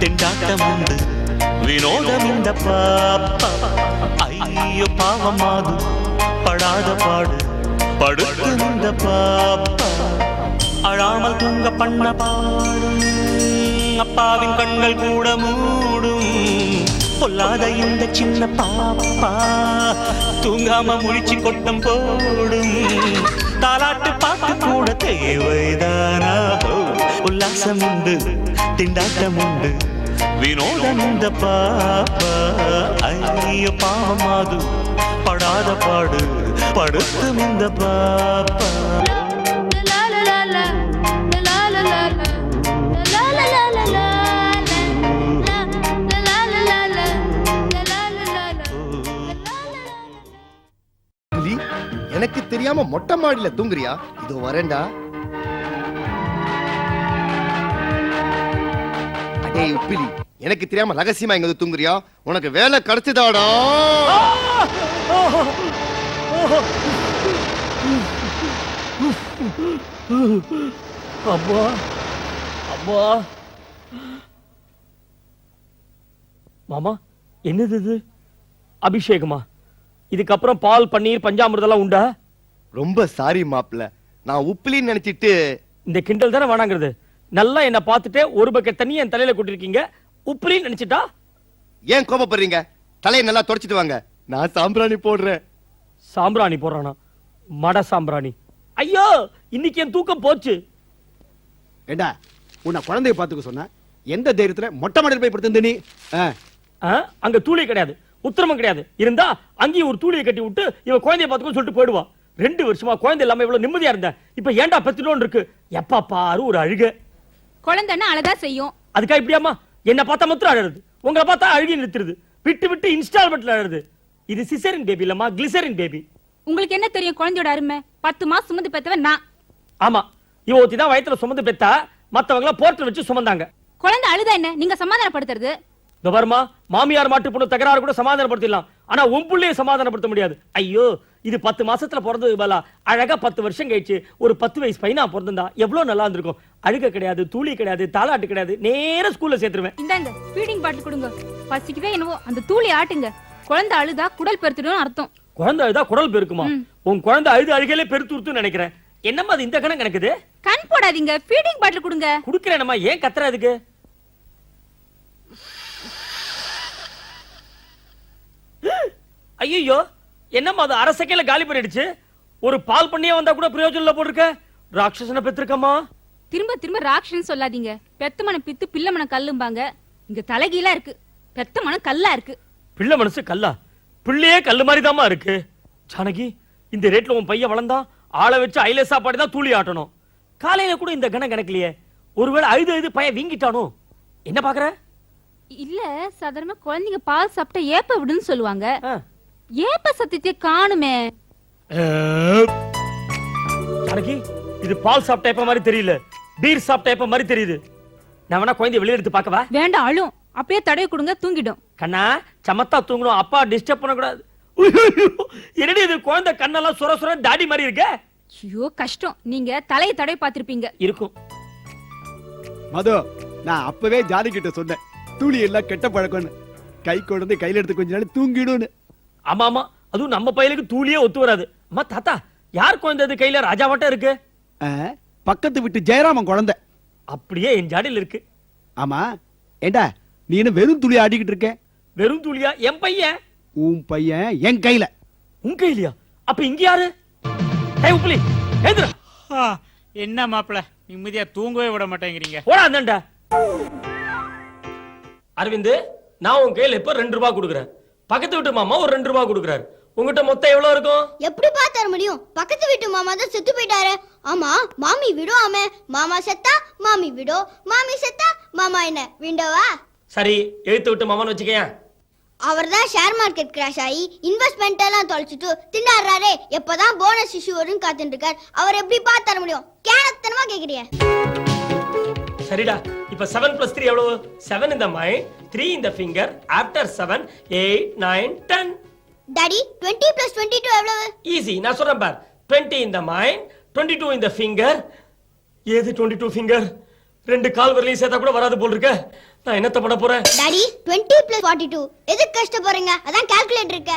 திண்டாட்டம் உண்டு வினோதம் இந்த பாப்பா ஐயோ பாவமாது படாத பாடு படுத்து இந்த பாப்பா அழாமல் தூங்க பண்ண பாடும் அப்பாவின் கண்கள் கூட மூடும் பொல்லாத இந்த சின்ன பாப்பா தூங்காம முழிச்சு கொட்டம் போடும் தாலாட்டு பாட்டு கூட தேவைதானா உல்லாசம் உண்டு திண்டாட்டம் உண்டு வினோதம் இந்த பாப்பா ஐயோ பாவமாது படாத பாடு படுத்தும் இந்த பாப்பா எனக்கு தெரியாம மொட்டை மாடியில தூங்குறியா? இதோ வரேன்டா. அடே உப்பிலி, எனக்கு தெரியாம ரகசியமா எங்க தூங்குறியா? உனக்கு வேலை கிடைச்சதாடா. அப்பா அப்பா மாமா, என்னது இது? அபிஷேகமா? இதுக்கப்புறம் பால் பன்னீர் பஞ்சாமிர்தெல்லாம் உண்டா? ரொம்ப சாரி மாப்ள, நான் உப்பிலின்னு நினைச்சிட்டு. இந்த கிண்டல் தானே வேணாங்கிறது. நல்லா என்ன பார்த்துட்டு ஒரு பக்கெட் தண்ணி என் தலையில கொட்டிருக்கீங்க, உப்பிலின்னு நினைச்சிட்டா? ஏன் கோபப்படுறீங்க? தலையை நல்லா தொடச்சிட்டு வாங்க, நான் சாம்பிராணி போடுறேன். சாம்பிராணி போடுறானா? மட சாம்பிராணி. ஐயோ, இன்னைக்கு என் தூக்கம் போச்சு. ஏண்டா, உன்னை குழந்தைய பாத்துக்க சொன்ன, எந்த தைரியத்துல மொட்டை மாடியில் போய் படுத்து நீ? அங்க தூளி கிடையாது, உத்தரமும் கிடையாது. இருந்தா அங்கேயும் ஒரு தூளியை கட்டி விட்டு இவன் குழந்தைய பாத்துக்கோ சொல்லிட்டு போயிடுவா. 2 வருஷமா குழந்தை இல்லாம இவ்வளவு நிம்மதியா இருந்தேன். இப்ப ஏன்டா பெத்துட்டோன்னு இருக்கு. எப்பா பாரு ஒரு அழுக. குழந்தைன்னா அழகா செய்யும். அதுக்கா இப்படியாமா? என்ன பார்த்தா மாத்திரம் அழறது, உங்களை பார்த்தா அழுகி நிறுத்துறது, விட்டு விட்டு இன்ஸ்டால்மெண்ட்ல அழறது. இது சிசரின் பேபி இல்லம்மா, கிளிசரின் பேபி. உங்களுக்கு என்ன தெரியும் குழந்தையோட அருமை? 10 மாசம் சுமந்து பெத்தவன் நான். ஆமா, இவ ஒருத்தி தான் வயித்துல சுமந்து பெத்தா, மத்தவங்கள போர்ட்ல வச்சு சுமந்தாங்க. குழந்தை அழுதா என்ன நீங்க சமாதானப்படுத்துறது? வருமா, மாமியார் மாட்டு பொண்ணு தகராறு கூட சமாதானப்படுத்திடலாம், ஆனா உன் புள்ளையை சமாதானப்படுத்த முடியாது. ஐயோ, இது 10 மாசத்துல பிறந்தது பாலா, அழகா 10 வருஷம் கழிச்சு ஒரு 10 வயசு பையனா பிறந்தா எவ்வளவு நல்லா இருந்திருக்கும். அழுக கிடையாது, தூளி கிடையாது, தாலாட்டு கிடையாது, நேர ஸ்கூல்ல சேர்த்துருவேன். இந்தாங்க ஃபீடிங் பாட்டில் கொடுங்க. பசிக்கவே என்னவோ அந்த தூளி ஆட்டுங்க. குழந்தை அழுதா குடல் பெருத்துடும் அர்த்தம். குழந்தை அழுதா குடல் பெருக்குமா? உன் குழந்தை அழுது அழுகையிலே பெருத்துருத்துன்னு நினைக்கிறேன். என்னம்மா அது இந்த கணக்கு கணக்குது? கண் போடாதீங்க, ஃபீடிங் பாட்டில் கொடுங்க. குடுக்கிறேனம்மா, ஏன் கத்துற? அதுக்கு ஐயோ, என்னம்மா அது அரை செகண்ட்ல காலி பண்ணிடுச்சு. ஒரு பால் பண்ணியே வந்தா கூட பிரயோஜனம் போட்டிருக்க. ராட்சசனை பெற்றிருக்கம்மா. திரும்ப திரும்ப ராட்சசன் சொல்லாதீங்க. பெத்த மனம் பித்து பிள்ளை மனம் கல்லும்பாங்க. இங்க தலைகீழா இருக்கு, பெத்த மனம் கல்லா இருக்கு. பிள்ளை மனசு கல்லா? பிள்ளையே கல்லு மாதிரி தாமா இருக்கு. ஜானகி, இந்த ரேட்ல உன் பையன் வளர்ந்தா ஆளை வச்சு ஐல சாப்பாடு தான் தூளி ஆட்டணும். காலையில கூட இந்த கணம் கணக்கிலேயே. ஒருவேளை அழுது பையன் வீங்கிட்டானோ? என்ன பாக்குற? இல்ல, சாதாரணமா குழந்தைங்க பால் சாப்பிட்டா ஏப்ப விடுன்னு சொல்லுவாங்க. ஏப்ப சத்தியத்தை காணுமே. ஜானகி, இது பால் சாப்பிட்ட ஏப்ப மாதிரி தெரியல, பீர் சாப்பிட்ட ஏப்ப மாதிரி தெரியுது. நான் வேணா குழந்தைய வெளியே எடுத்து பார்க்கவா? வேண்டாம், அழும். அப்படியே தடவை கொடுங்க, தூங்கிடும். கண்ணா, சமத்தா தூங்கணும், அப்பா டிஸ்டர்ப் பண்ணக்கூடாது. என்னடி இது குழந்தை கண்ணெல்லாம் சுர சுர தாடி மாதிரி இருக்க? ஐயோ கஷ்டம். நீங்க தலையை தடவை பார்த்திருப்பீங்க. இருக்கும். மது, நான் அப்பவே ஜாதி கிட்ட சொன்னேன், தூளி எல்லாம் கெட்ட பழக்கம்னு. கை கொண்டு கையில எடுத்து கொஞ்ச நாள் தூங்கிடும். ஆமா ஆமா, அதுவும் நம்ம பையலுக்கு தூளியே ஒத்து வராது. அம்மா தாத்தா, யார் குழந்தை கையில? ராஜா மட்டும் இருக்கு. பக்கத்து விட்டு ஜெயராமன் குழந்தை அப்படியே என் ஜாடியில் இருக்கு. ஆமா, ஏண்டா நீ என்ன வெறும் துளி ஆடிக்கிட்டு இருக்க? வெறும் துளியா? என் பையன். உன் பையன் என் கையில. உன் கையிலயா? அப்ப இங்க யாரு? உப்புலி, எழுந்துடா. என்ன மாப்பிள, நிம்மதியா தூங்கவே விட மாட்டேங்கிறீங்க. போடா அந்தாண்டா. அரவிந்த், நான் உன் கையில இப்ப 2 ரூபாய் கொடுக்குறேன். பக்கத்து வீட்டு மாமா ஒரு 2 ரூபாய் கொடுக்குறாரு. உங்ககிட்ட மொத்தம் எவ்வளவு இருக்கும்? எப்படி பாத்தர முடியும்? பக்கத்து வீட்டு மாமா தான் செத்து போயிட்டாரு. ஆமா, மாமி விடுவாம. மாமா செத்தா மாமி விடோ, மாமி செத்தா மாமா என்ன விண்டோவா? சரி, எழுத்து விட்டு மாமான்னு வச்சுக்கேன். அவர் தான் ஷேர் மார்க்கெட் கிராஷ் ஆகி இன்வெஸ்ட்மெண்ட் எல்லாம் தொலைச்சிட்டு திண்டாடுறாரே. எப்பதான் போனஸ் இஷ்யூ வரும்னு காத்துட்டு இருக்காரு. அவர் எப்படி பாத்தர முடியும்? கேனத்தனமா கேக்குறீங்க. சரிடா, இப்ப 7 + 3 எவ்வளவு? 7 in the mind, 3 in the finger. After 7, 8, 9, 10. Daddy, 20 + 22 எவ்வளவு? ஈஸி, நான் சொல்றேன் பார். 20 in the mind, 22 in the finger. ஏது 22 finger? 2 கால் வரலையும் சேர்த்தா கூட வராது போல் இருக்க. நான் என்னத்த பண்ண போறேன்? டாடி 20 + 42 எதுக்கு கஷ்டப்படுறீங்க? அதான் கால்குலேட்டர் இருக்க.